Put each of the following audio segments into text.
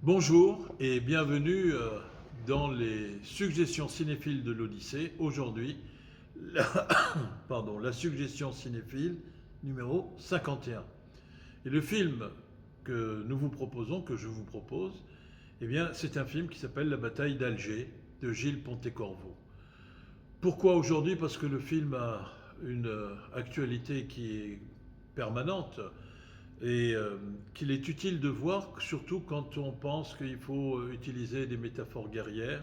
Bonjour et bienvenue dans les suggestions cinéphiles de l'Odyssée. Aujourd'hui, la, la suggestion cinéphile numéro 51. Et le film que nous vous proposons, que je vous propose, eh bien, c'est un film qui s'appelle La bataille d'Alger de Gilles Pontecorvo. Pourquoi aujourd'hui? Parce que le film a une actualité qui est permanente et qu'il est utile de voir, surtout quand on pense qu'il faut utiliser des métaphores guerrières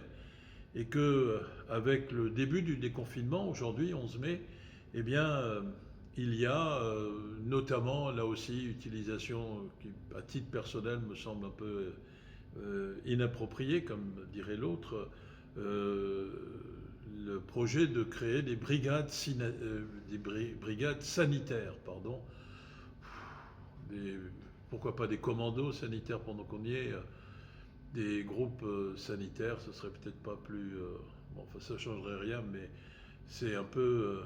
et que avec le début du déconfinement, aujourd'hui 11 mai, eh bien, il y a notamment là aussi utilisation qui, à titre personnel, me semble un peu inappropriée, comme dirait l'autre, le projet de créer des brigades sanitaires, pardon, des, pourquoi pas des commandos sanitaires pendant qu'on y est, des groupes sanitaires, ce serait peut-être pas plus... bon, enfin, ça changerait rien, mais c'est un peu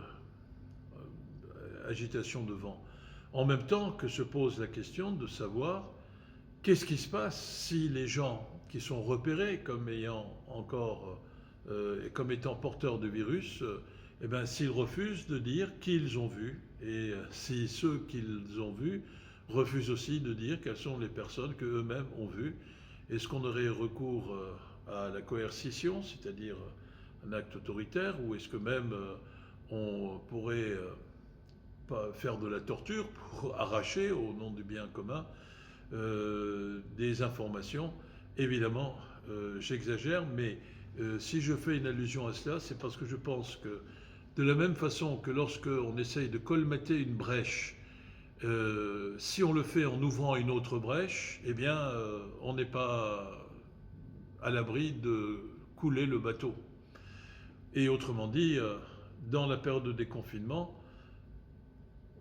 agitation de vent. En même temps que se pose la question de savoir qu'est-ce qui se passe si les gens qui sont repérés comme ayant encore, comme étant porteurs de virus, eh ben, s'ils refusent de dire qui ils ont vu, et si ceux qu'ils ont vus refusent aussi de dire quelles sont les personnes qu'eux-mêmes ont vues, est-ce qu'on aurait recours à la coercition, c'est-à-dire un acte autoritaire, ou est-ce que même on pourrait faire de la torture pour arracher, au nom du bien commun, des informations? Évidemment, j'exagère, mais si je fais une allusion à cela, c'est parce que je pense que de la même façon que lorsqu'on essaye de colmater une brèche, si on le fait en ouvrant une autre brèche, eh bien, on n'est pas à l'abri de couler le bateau. Et autrement dit, dans la période de déconfinement,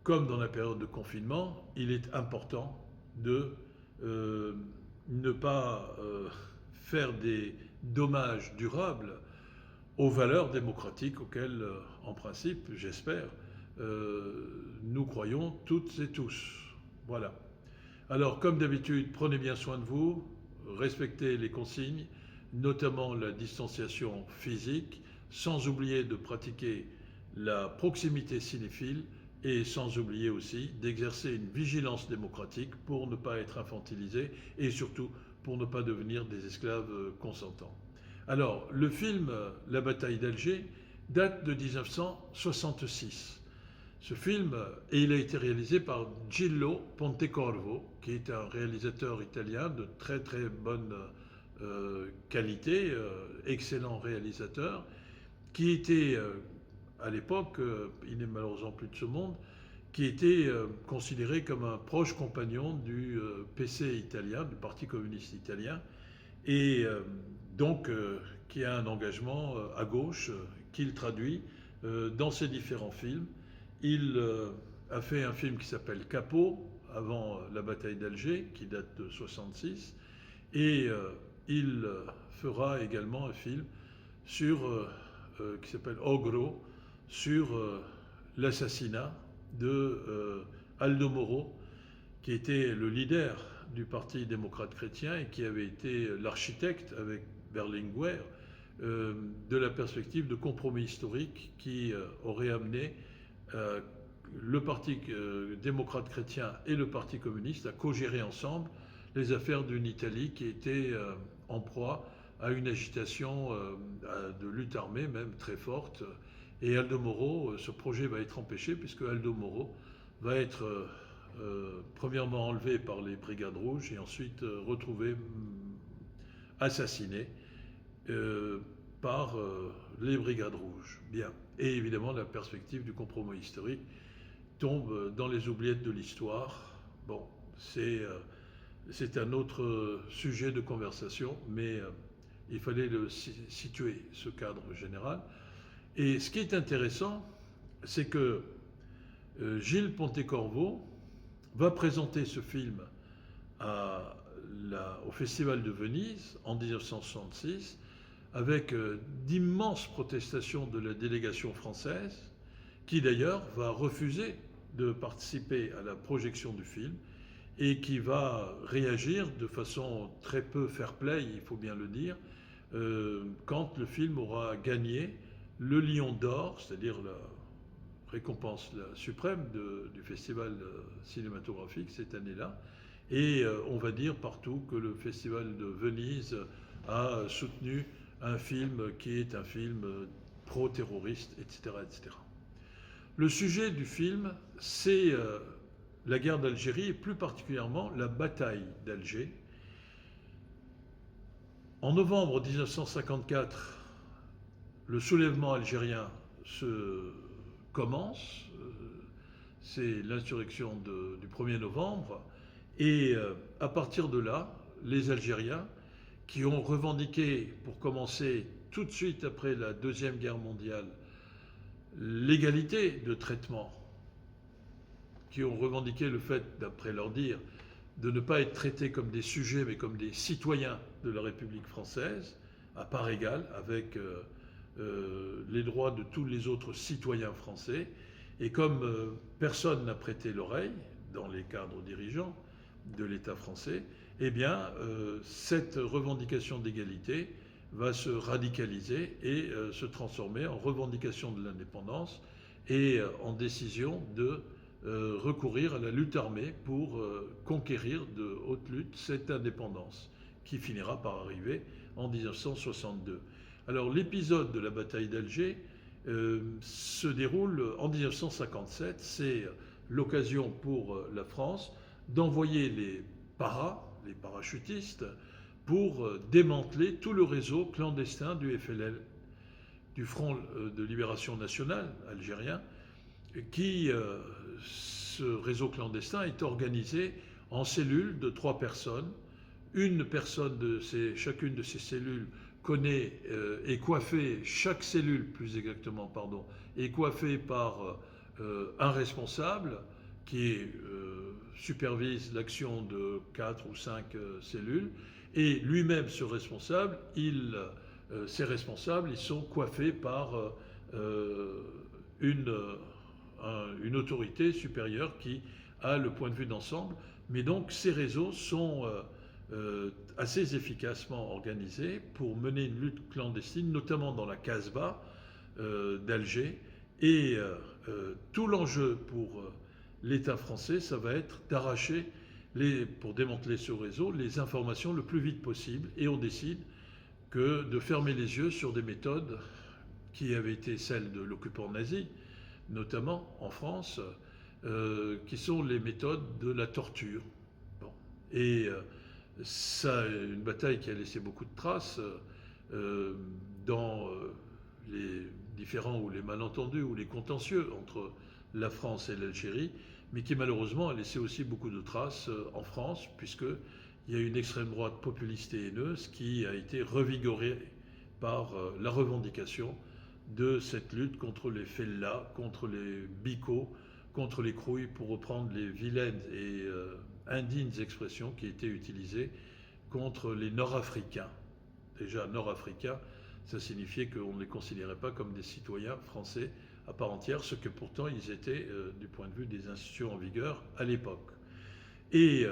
comme dans la période de confinement, il est important de ne pas faire des dommages durables aux valeurs démocratiques auxquelles, en principe, j'espère, nous croyons toutes et tous. Voilà. Alors, comme d'habitude, prenez bien soin de vous, respectez les consignes, notamment la distanciation physique, sans oublier de pratiquer la proximité cinéphile et sans oublier aussi d'exercer une vigilance démocratique pour ne pas être infantilisé et surtout pour ne pas devenir des esclaves consentants. Alors, le film La bataille d'Alger date de 1966. Ce film, et il a été réalisé par Gillo Pontecorvo, qui est un réalisateur italien de très très bonne qualité, excellent réalisateur, qui était à l'époque, il n'est malheureusement plus de ce monde, qui était considéré comme un proche compagnon du PC italien, du Parti communiste italien, et donc qui a un engagement à gauche qu'il traduit dans ses différents films. Il a fait un film qui s'appelle Capot, avant la bataille d'Alger, qui date de 66, et il fera également un film qui s'appelle Ogro, sur l'assassinat de Aldo Moro, qui était le leader du Parti démocrate chrétien et qui avait été l'architecte avec Berlinguer de la perspective de compromis historique qui aurait amené le Parti démocrate chrétien et le Parti communiste à co-gérer ensemble les affaires d'une Italie qui était en proie à une agitation de lutte armée même très forte. Et Aldo Moro, ce projet va être empêché puisque Aldo Moro va être premièrement enlevé par les Brigades Rouges et ensuite retrouvé assassiné par les Brigades Rouges. Bien. Et évidemment, la perspective du compromis historique tombe dans les oubliettes de l'histoire. Bon, c'est un autre sujet de conversation, mais il fallait situer, ce cadre général. Et ce qui est intéressant, c'est que Gilles Pontecorvo va présenter ce film au Festival de Venise en 1966 avec d'immenses protestations de la délégation française, qui d'ailleurs va refuser de participer à la projection du film et qui va réagir de façon très peu fair-play, il faut bien le dire, quand le film aura gagné le Lion d'Or, c'est-à-dire la récompense suprême du festival cinématographique cette année-là. Et on va dire partout que le festival de Venise a soutenu un film qui est un film pro-terroriste, etc., etc. Le sujet du film, c'est la guerre d'Algérie et plus particulièrement la bataille d'Alger. En novembre 1954, le soulèvement algérien commence, c'est l'insurrection du 1er novembre, et à partir de là, les Algériens, qui ont revendiqué, pour commencer tout de suite après la Deuxième Guerre mondiale, l'égalité de traitement, qui ont revendiqué le fait, d'après leur dire, de ne pas être traités comme des sujets, mais comme des citoyens de la République française, à part égale, avec les droits de tous les autres citoyens français. Et comme personne n'a prêté l'oreille dans les cadres dirigeants de l'État français, eh bien, cette revendication d'égalité va se radicaliser et se transformer en revendication de l'indépendance et en décision de recourir à la lutte armée pour conquérir de haute lutte cette indépendance qui finira par arriver en 1962. Alors l'épisode de la bataille d'Alger se déroule en 1957. C'est l'occasion pour la France d'envoyer les parachutistes, pour démanteler tout le réseau clandestin du FLN, du Front de Libération Nationale algérien, qui, ce réseau clandestin, est organisé en cellules de 3 personnes. Une personne chacune de ces cellules est coiffée, chaque cellule plus exactement, pardon, est coiffée par un responsable qui supervise l'action de 4 ou 5 cellules, et lui-même, ce responsable, ces responsables, ils sont coiffés par une autorité supérieure qui a le point de vue d'ensemble. Mais donc ces réseaux sont assez efficacement organisés pour mener une lutte clandestine, notamment dans la Casbah d'Alger. Et tout l'enjeu pour l'État français, ça va être d'arracher, pour démanteler ce réseau, les informations le plus vite possible. Et on décide de fermer les yeux sur des méthodes qui avaient été celles de l'occupant nazi, notamment en France, qui sont les méthodes de la torture. Bon. Et ça, une bataille qui a laissé beaucoup de traces dans les différents ou les malentendus ou les contentieux entre la France et l'Algérie, mais qui malheureusement a laissé aussi beaucoup de traces en France, puisqu'il y a une extrême droite populiste et haineuse qui a été revigorée par la revendication de cette lutte contre les fellahs, contre les bicots, contre les crouilles, pour reprendre les vilaines et indignes expressions qui étaient utilisées contre les Nord-Africains. Déjà, Nord-Africains, ça signifiait qu'on ne les considérait pas comme des citoyens français à part entière, ce que pourtant ils étaient du point de vue des institutions en vigueur à l'époque. Et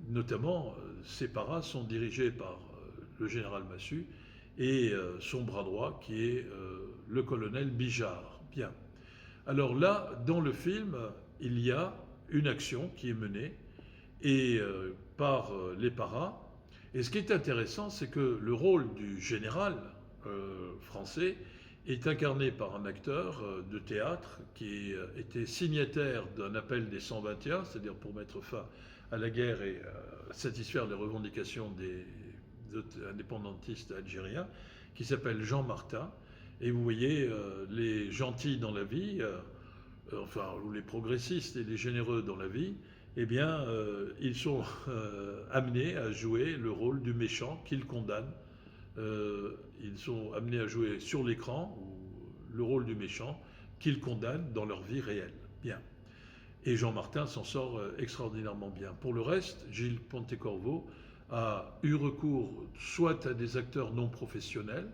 notamment, ces paras sont dirigés par le général Massu et son bras droit qui est le colonel Bijard. Bien. Alors là, dans le film, il y a une action qui est menée par les paras. Et ce qui est intéressant, c'est que le rôle du général français est incarné par un acteur de théâtre qui était signataire d'un appel des 121, c'est-à-dire pour mettre fin à la guerre et satisfaire les revendications des indépendantistes algériens, qui s'appelle Jean Martin. Et vous voyez, les gentils dans la vie, ou les progressistes et les généreux dans la vie, eh bien, ils sont amenés à jouer le rôle du méchant qu'ils condamnent. Ils sont amenés à jouer sur l'écran le rôle du méchant qu'ils condamnent dans leur vie réelle. Bien. Et Jean Martin s'en sort extraordinairement bien. Pour le reste, Gilles Pontecorvo a eu recours soit à des acteurs non professionnels,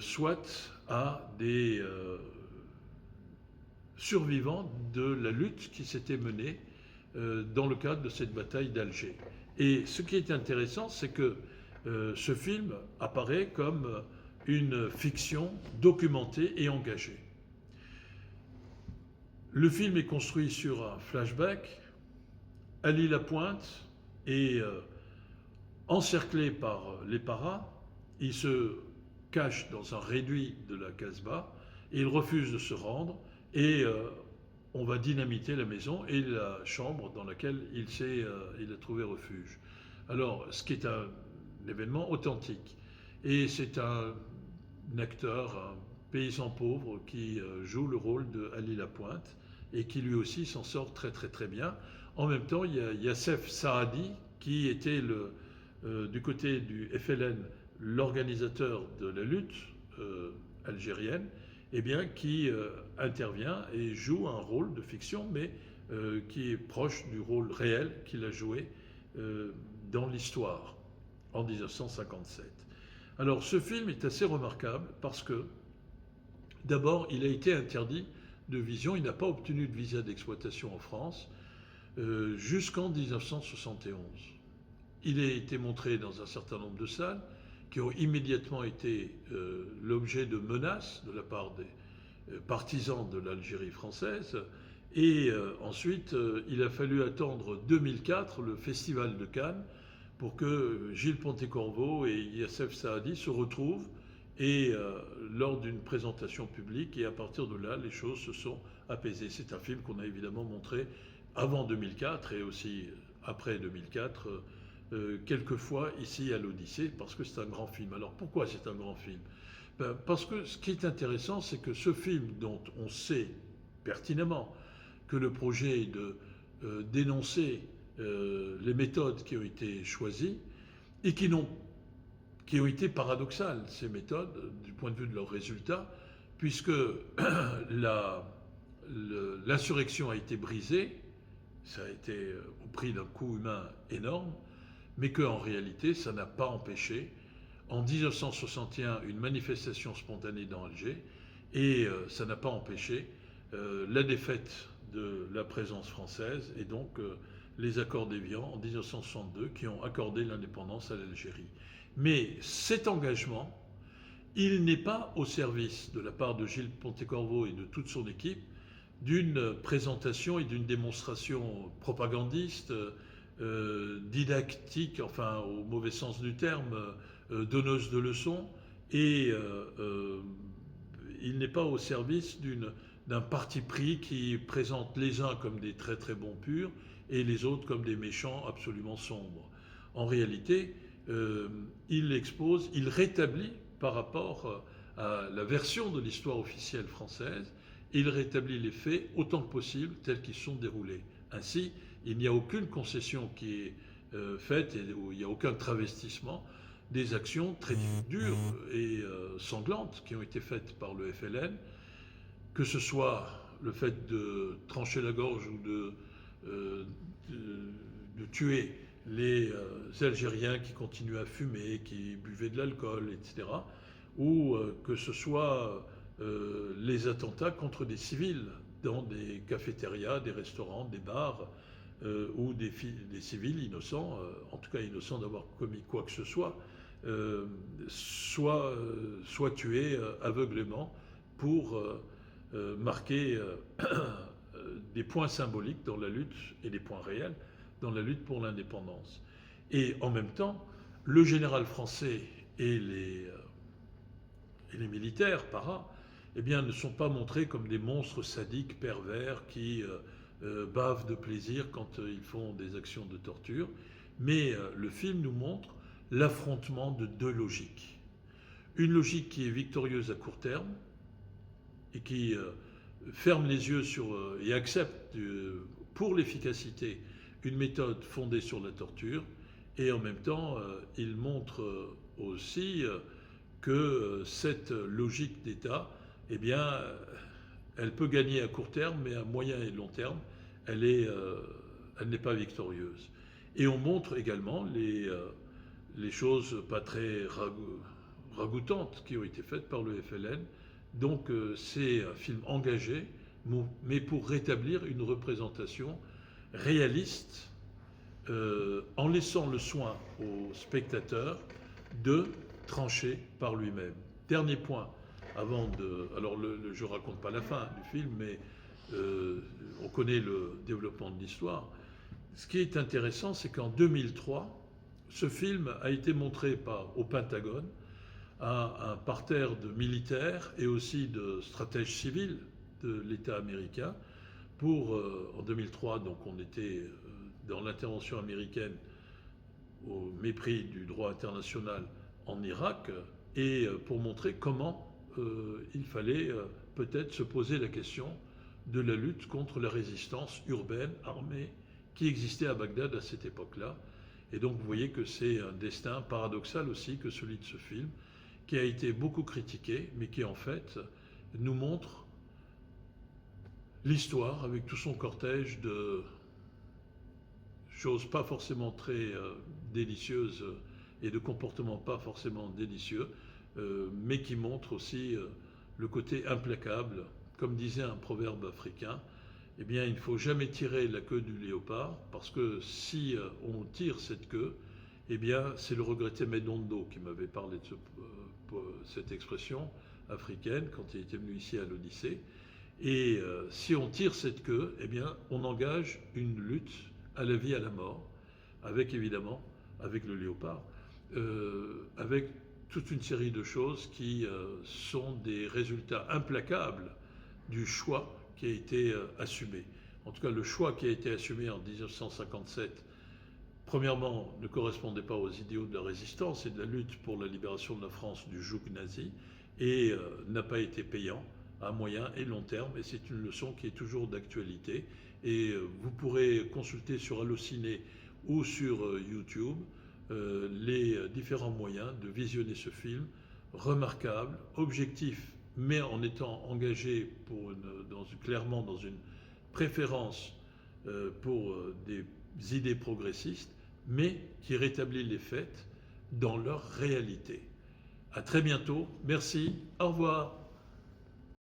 soit à des survivants de la lutte qui s'était menée dans le cadre de cette bataille d'Alger. Et ce qui est intéressant, c'est que ce film apparaît comme une fiction documentée et engagée. Le film est construit sur un flashback. Ali Lapointe est encerclé par les paras. Il se cache dans un réduit de la Casbah et il refuse de se rendre et on va dynamiter la maison et la chambre dans laquelle il a trouvé refuge. Alors, ce qui est un événement authentique. Et c'est un acteur, un paysan pauvre qui joue le rôle de Ali Lapointe et qui lui aussi s'en sort très très très bien. En même temps, il y a Youssef Saadi qui était du côté du FLN l'organisateur de la lutte algérienne, eh bien, qui intervient et joue un rôle de fiction, mais qui est proche du rôle réel qu'il a joué dans l'histoire en 1957. Alors ce film est assez remarquable parce que d'abord il a été interdit de vision, il n'a pas obtenu de visa d'exploitation en France jusqu'en 1971. Il a été montré dans un certain nombre de salles qui ont immédiatement été l'objet de menaces de la part des partisans de l'Algérie française. Et ensuite, il a fallu attendre 2004, le Festival de Cannes, pour que Gilles Pontecorvo et Youssef Saadi se retrouvent et lors d'une présentation publique. Et à partir de là, les choses se sont apaisées. C'est un film qu'on a évidemment montré avant 2004 et aussi après 2004, quelques fois ici à l'Odyssée, parce que c'est un grand film. Alors pourquoi c'est un grand film ? Parce que ce qui est intéressant, c'est que ce film dont on sait pertinemment que le projet est de dénoncer les méthodes qui ont été choisies et qui ont été paradoxales, ces méthodes, du point de vue de leurs résultats, puisque l'insurrection a été brisée, ça a été au prix d'un coût humain énorme, mais qu'en réalité, ça n'a pas empêché, en 1961, une manifestation spontanée dans Alger, et ça n'a pas empêché la défaite de la présence française, et donc les accords d'Évian en 1962, qui ont accordé l'indépendance à l'Algérie. Mais cet engagement, il n'est pas au service, de la part de Gilles Pontecorvo et de toute son équipe, d'une présentation et d'une démonstration propagandiste, didactique, enfin au mauvais sens du terme, donneuse de leçons, et il n'est pas au service d'un parti pris qui présente les uns comme des très très bons purs et les autres comme des méchants absolument sombres. En réalité, il rétablit par rapport à la version de l'histoire officielle française, il rétablit les faits autant que possible tels qu'ils sont déroulés. Ainsi, il n'y a aucune concession qui est faite et il n'y a aucun travestissement des actions très dures et sanglantes qui ont été faites par le FLN, que ce soit le fait de trancher la gorge ou de tuer les Algériens qui continuaient à fumer, qui buvaient de l'alcool, etc., ou que ce soit les attentats contre des civils dans des cafétérias, des restaurants, des bars, où des civils innocents, en tout cas innocents d'avoir commis quoi que ce soit, soient tués aveuglément pour marquer des points symboliques dans la lutte et des points réels dans la lutte pour l'indépendance. Et en même temps, le général français et les militaires paras, eh bien, ne sont pas montrés comme des monstres sadiques pervers qui bavent de plaisir quand ils font des actions de torture, mais le film nous montre l'affrontement de deux logiques. Une logique qui est victorieuse à court terme et qui ferme les yeux sur et accepte pour l'efficacité une méthode fondée sur la torture, et en même temps il montre aussi que cette logique d'État, eh bien, elle peut gagner à court terme, mais à moyen et long terme, elle n'est pas victorieuse. Et on montre également les choses pas très ragoûtantes qui ont été faites par le FLN. Donc c'est un film engagé, mais pour rétablir une représentation réaliste, en laissant le soin au spectateur de trancher par lui-même. Dernier point, avant de... Alors je ne raconte pas la fin du film, mais on connaît le développement de l'histoire. Ce qui est intéressant, c'est qu'en 2003, ce film a été montré au Pentagone à un parterre de militaires et aussi de stratèges civils de l'État américain. En 2003, donc on était dans l'intervention américaine au mépris du droit international en Irak, et pour montrer comment il fallait peut-être se poser la question de la lutte contre la résistance urbaine, armée, qui existait à Bagdad à cette époque-là. Et donc vous voyez que c'est un destin paradoxal aussi que celui de ce film, qui a été beaucoup critiqué, mais qui en fait nous montre l'histoire avec tout son cortège de choses pas forcément très délicieuses et de comportements pas forcément délicieux, mais qui montre aussi le côté implacable. Comme disait un proverbe africain, eh bien, il ne faut jamais tirer la queue du léopard, parce que si on tire cette queue, eh bien, c'est le regretté Medondo qui m'avait parlé de cette expression africaine quand il était venu ici à l'Odyssée. Et si on tire cette queue, eh bien, on engage une lutte à la vie, à la mort, avec évidemment, avec le léopard, avec toute une série de choses qui sont des résultats implacables du choix qui a été assumé. En tout cas, le choix qui a été assumé en 1957, premièrement, ne correspondait pas aux idéaux de la résistance et de la lutte pour la libération de la France du joug nazi, et n'a pas été payant à moyen et long terme, et c'est une leçon qui est toujours d'actualité. Et vous pourrez consulter sur Allociné ou sur YouTube les différents moyens de visionner ce film remarquable, objectif, mais en étant engagé clairement dans une préférence pour des idées progressistes, mais qui rétablit les faits dans leur réalité. À très bientôt, merci, au revoir.